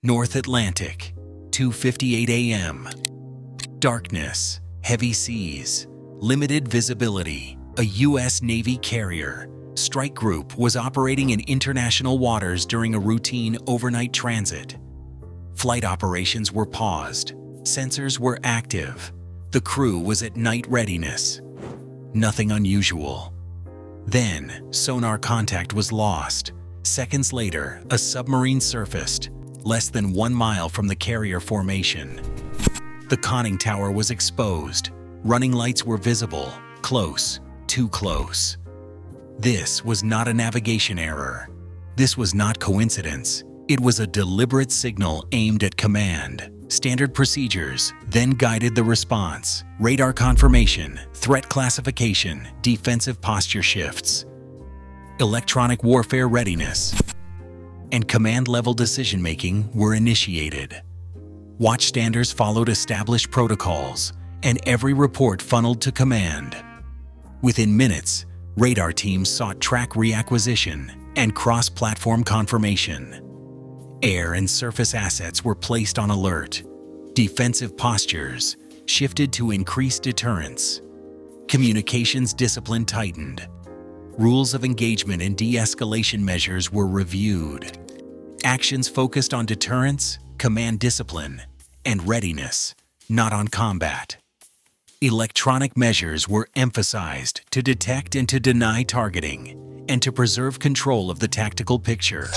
North Atlantic, 2:58 a.m. Darkness, heavy seas, limited visibility. A U.S. Navy carrier strike group was operating in international waters during a routine overnight transit. Flight operations were paused. Sensors were active. The crew was at night readiness. Nothing unusual. Then, sonar contact was lost. Seconds later, a submarine surfaced, less than 1 mile from the carrier formation. The conning tower was exposed. Running lights were visible. Close, too close. This was not a navigation error. This was not coincidence. It was a deliberate signal aimed at command. Standard procedures then guided the response. Radar confirmation, threat classification, defensive posture shifts, electronic warfare readiness, and command-level decision-making were initiated. Watchstanders followed established protocols, and every report funneled to command. Within minutes, radar teams sought track reacquisition and cross-platform confirmation. Air and surface assets were placed on alert. Defensive postures shifted to increase deterrence. Communications discipline tightened. Rules of engagement and de-escalation measures were reviewed. Actions focused on deterrence, command discipline, and readiness, not on combat. Electronic measures were emphasized to detect and to deny targeting, and to preserve control of the tactical picture.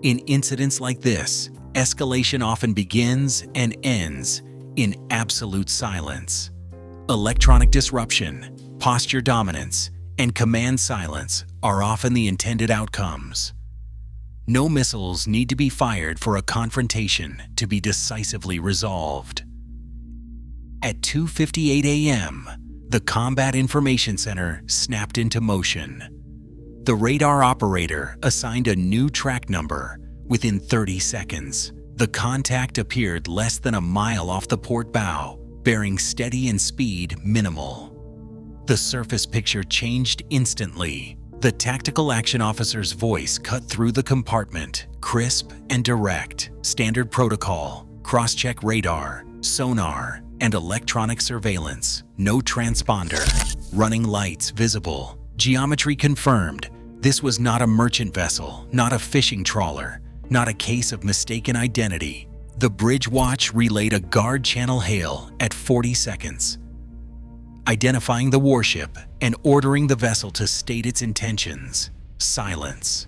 In incidents like this, escalation often begins and ends in absolute silence. Electronic disruption, posture dominance, and command silence are often the intended outcomes. No missiles need to be fired for a confrontation to be decisively resolved. At 2:58 a.m., the Combat Information Center snapped into motion. The radar operator assigned a new track number. Within 30 seconds, the contact appeared less than a mile off the port bow, bearing steady and speed minimal. The surface picture changed instantly. The tactical action officer's voice cut through the compartment, crisp and direct. Standard protocol, cross-check radar, sonar, and electronic surveillance. No transponder. Running lights visible. Geometry confirmed. This was not a merchant vessel, not a fishing trawler, not a case of mistaken identity. The bridge watch relayed a guard channel hail at 40 seconds, identifying the warship and ordering the vessel to state its intentions. Silence.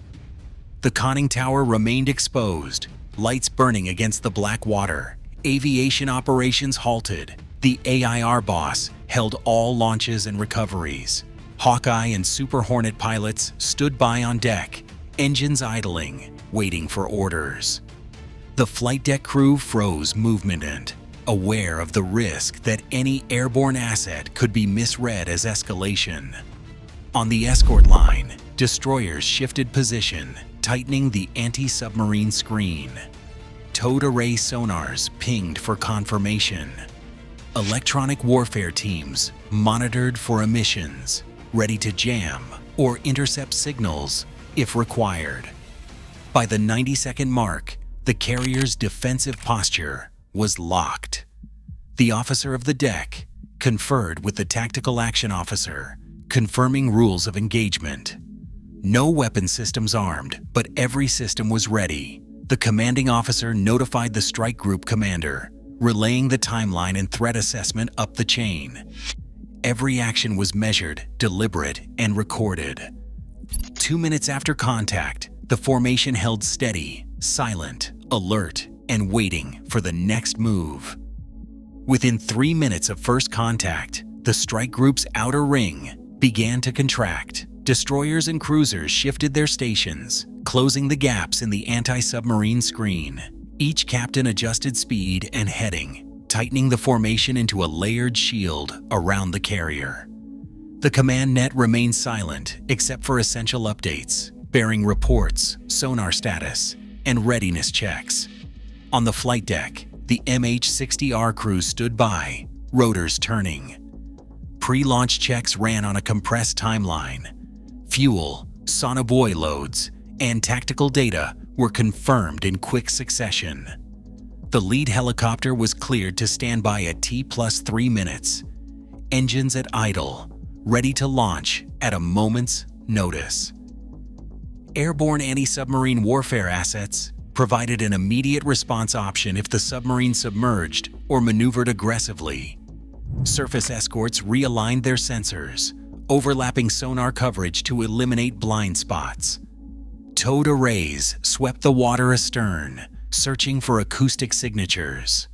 The conning tower remained exposed, lights burning against the black water. Aviation operations halted. The AIR boss held all launches and recoveries. Hawkeye and Super Hornet pilots stood by on deck, engines idling, waiting for orders. The flight deck crew froze movement, aware of the risk that any airborne asset could be misread as escalation. On the escort line, destroyers shifted position, tightening the anti-submarine screen. Towed array sonars pinged for confirmation. Electronic warfare teams monitored for emissions, ready to jam or intercept signals if required. By the 90-second mark, the carrier's defensive posture was locked. The officer of the deck conferred with the tactical action officer, confirming rules of engagement. No weapon systems armed, but every system was ready. The commanding officer notified the strike group commander, relaying the timeline and threat assessment up the chain. Every action was measured, deliberate, and recorded. 2 minutes after contact, the formation held steady, silent, alert, and waiting for the next move. Within 3 minutes of first contact, the strike group's outer ring began to contract. Destroyers and cruisers shifted their stations, closing the gaps in the anti-submarine screen. Each captain adjusted speed and heading, tightening the formation into a layered shield around the carrier. The command net remained silent except for essential updates, bearing reports, sonar status, and readiness checks. On the flight deck, the MH-60R crew stood by, rotors turning. Pre-launch checks ran on a compressed timeline. Fuel, sonobuoy loads, and tactical data were confirmed in quick succession. The lead helicopter was cleared to stand by at T+3 minutes, engines at idle, ready to launch at a moment's notice. Airborne anti-submarine warfare assets provided an immediate response option if the submarine submerged or maneuvered aggressively. Surface escorts realigned their sensors, overlapping sonar coverage to eliminate blind spots. Towed arrays swept the water astern, searching for acoustic signatures.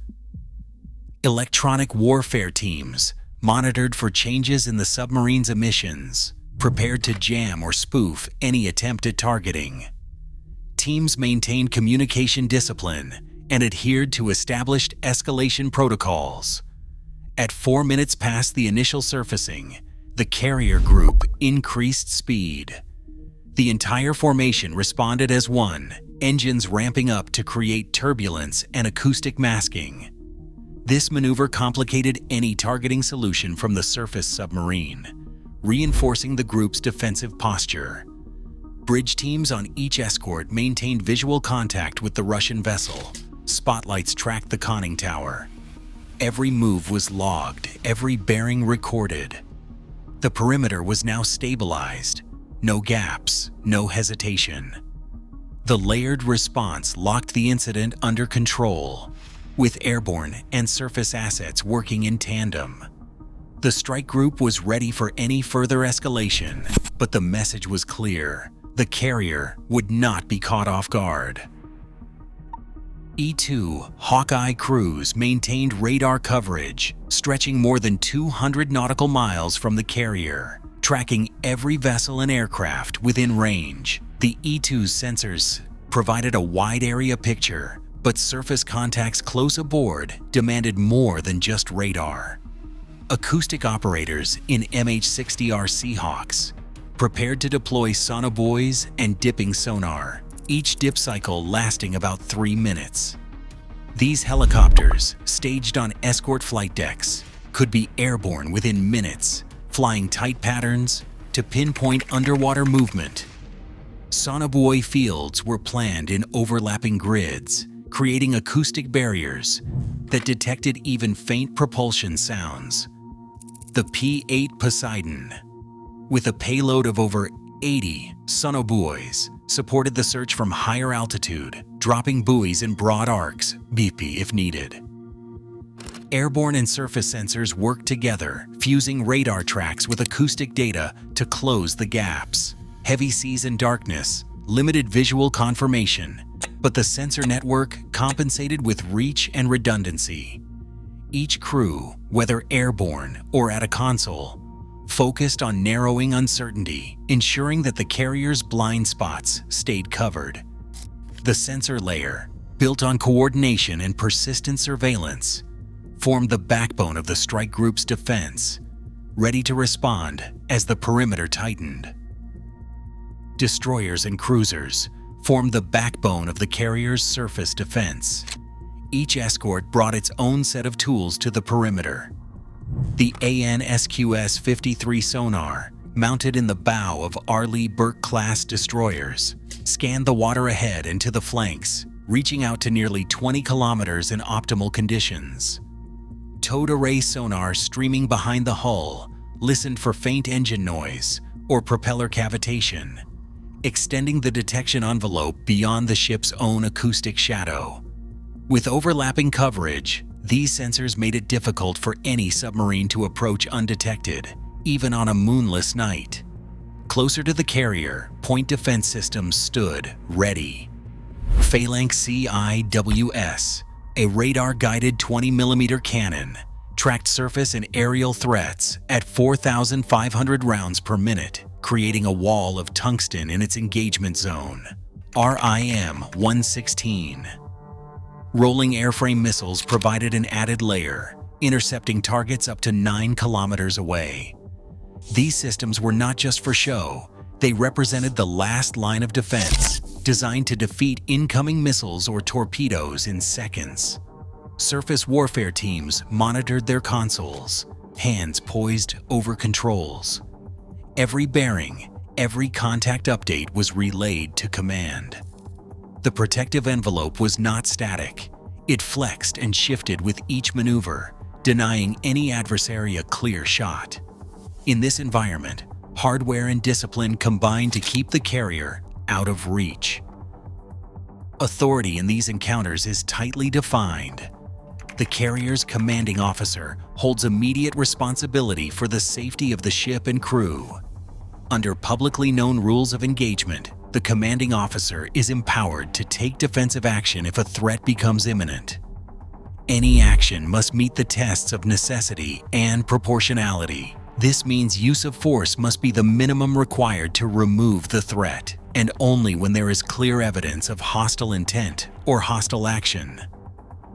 Electronic warfare teams monitored for changes in the submarine's emissions, prepared to jam or spoof any attempt at targeting. Teams maintained communication discipline and adhered to established escalation protocols. At 4 minutes past the initial surfacing, the carrier group increased speed. The entire formation responded as one, engines ramping up to create turbulence and acoustic masking. This maneuver complicated any targeting solution from the surface submarine, reinforcing the group's defensive posture. Bridge teams on each escort maintained visual contact with the Russian vessel. Spotlights tracked the conning tower. Every move was logged, every bearing recorded. The perimeter was now stabilized. No gaps, no hesitation. The layered response locked the incident under control, with airborne and surface assets working in tandem. The strike group was ready for any further escalation, but the message was clear. The carrier would not be caught off guard. E-2 Hawkeye crews maintained radar coverage, stretching more than 200 nautical miles from the carrier, tracking every vessel and aircraft within range. The E-2's sensors provided a wide-area picture, but surface contacts close aboard demanded more than just radar. Acoustic operators in MH-60R Seahawks prepared to deploy sonobuoys and dipping sonar, each dip cycle lasting about 3 minutes. These helicopters, staged on escort flight decks, could be airborne within minutes, flying tight patterns to pinpoint underwater movement. Sonobuoy fields were planned in overlapping grids, creating acoustic barriers that detected even faint propulsion sounds. The P-8 Poseidon, with a payload of over 80 sonobuoys, supported the search from higher altitude, dropping buoys in broad arcs, BP if needed. Airborne and surface sensors worked together, fusing radar tracks with acoustic data to close the gaps. Heavy seas and darkness, limited visual confirmation, but the sensor network compensated with reach and redundancy. Each crew, whether airborne or at a console, focused on narrowing uncertainty, ensuring that the carrier's blind spots stayed covered. The sensor layer, built on coordination and persistent surveillance, formed the backbone of the strike group's defense, ready to respond as the perimeter tightened. Destroyers and cruisers formed the backbone of the carrier's surface defense. Each escort brought its own set of tools to the perimeter. The AN/SQS-53 sonar, mounted in the bow of Arleigh Burke-class destroyers, scanned the water ahead and to the flanks, reaching out to nearly 20 kilometers in optimal conditions. Towed array sonar streaming behind the hull listened for faint engine noise or propeller cavitation, extending the detection envelope beyond the ship's own acoustic shadow. With overlapping coverage, these sensors made it difficult for any submarine to approach undetected, even on a moonless night. Closer to the carrier, point defense systems stood ready. Phalanx CIWS, a radar-guided 20mm cannon, tracked surface and aerial threats at 4,500 rounds per minute, creating a wall of tungsten in its engagement zone. RIM-116. Rolling airframe missiles provided an added layer, intercepting targets up to 9 kilometers away. These systems were not just for show, they represented the last line of defense, designed to defeat incoming missiles or torpedoes in seconds. Surface warfare teams monitored their consoles, hands poised over controls. Every bearing, Every contact update was relayed to command. The protective envelope was not static. It flexed and shifted with each maneuver, denying any adversary a clear shot. In this environment, hardware and discipline combined to keep the carrier out of reach. Authority in these encounters is tightly defined. The carrier's commanding officer holds immediate responsibility for the safety of the ship and crew. Under publicly known rules of engagement, the commanding officer is empowered to take defensive action if a threat becomes imminent. Any action must meet the tests of necessity and proportionality. This means use of force must be the minimum required to remove the threat, and only when there is clear evidence of hostile intent or hostile action.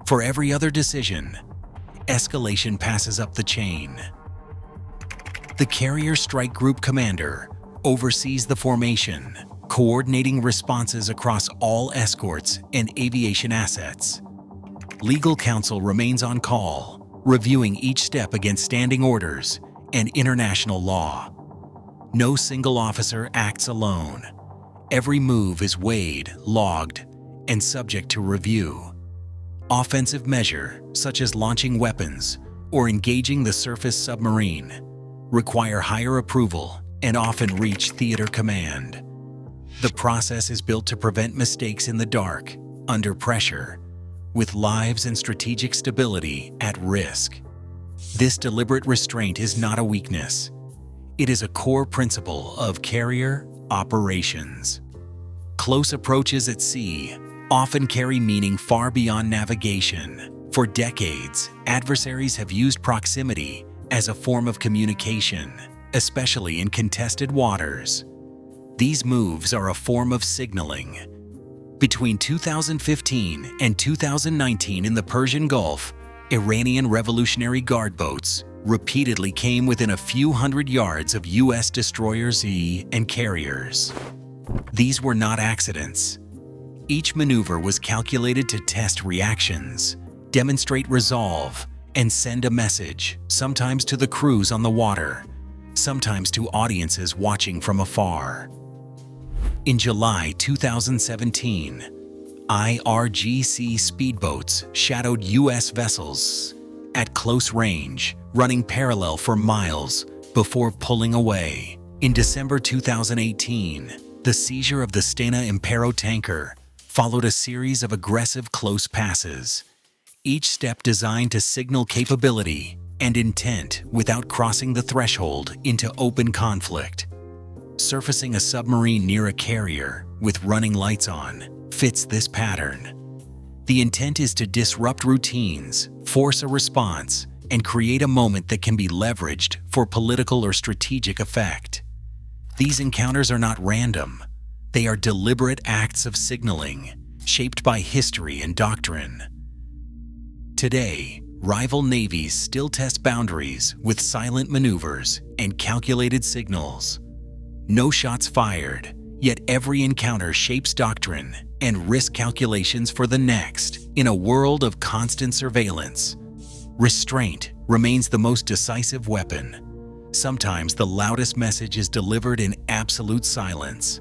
For every other decision, escalation passes up the chain. The Carrier Strike Group Commander oversees the formation, coordinating responses across all escorts and aviation assets. Legal counsel remains on call, reviewing each step against standing orders and international law. No single officer acts alone. Every move is weighed, logged, and subject to review. Offensive measures, such as launching weapons or engaging the surface submarine, require higher approval and often reach theater command. The process is built to prevent mistakes in the dark, under pressure, with lives and strategic stability at risk. This deliberate restraint is not a weakness. It is a core principle of carrier operations. Close approaches at sea often carry meaning far beyond navigation. For decades, adversaries have used proximity as a form of communication, especially in contested waters. These moves are a form of signaling. Between 2015 and 2019 in the Persian Gulf, Iranian Revolutionary Guard boats repeatedly came within a few hundred yards of U.S. destroyers and carriers. These were not accidents. Each maneuver was calculated to test reactions, demonstrate resolve, and send a message, sometimes to the crews on the water, sometimes to audiences watching from afar. In July 2017, IRGC speedboats shadowed U.S. vessels at close range, running parallel for miles before pulling away. In December 2018, the seizure of the Stena Impero tanker followed a series of aggressive close passes, each step designed to signal capability and intent without crossing the threshold into open conflict. Surfacing a submarine near a carrier with running lights on fits this pattern. The intent is to disrupt routines, force a response, and create a moment that can be leveraged for political or strategic effect. These encounters are not random. They are deliberate acts of signaling, shaped by history and doctrine. Today, rival navies still test boundaries with silent maneuvers and calculated signals. No shots fired, yet every encounter shapes doctrine and risk calculations for the next. In a world of constant surveillance, restraint remains the most decisive weapon. Sometimes the loudest message is delivered in absolute silence.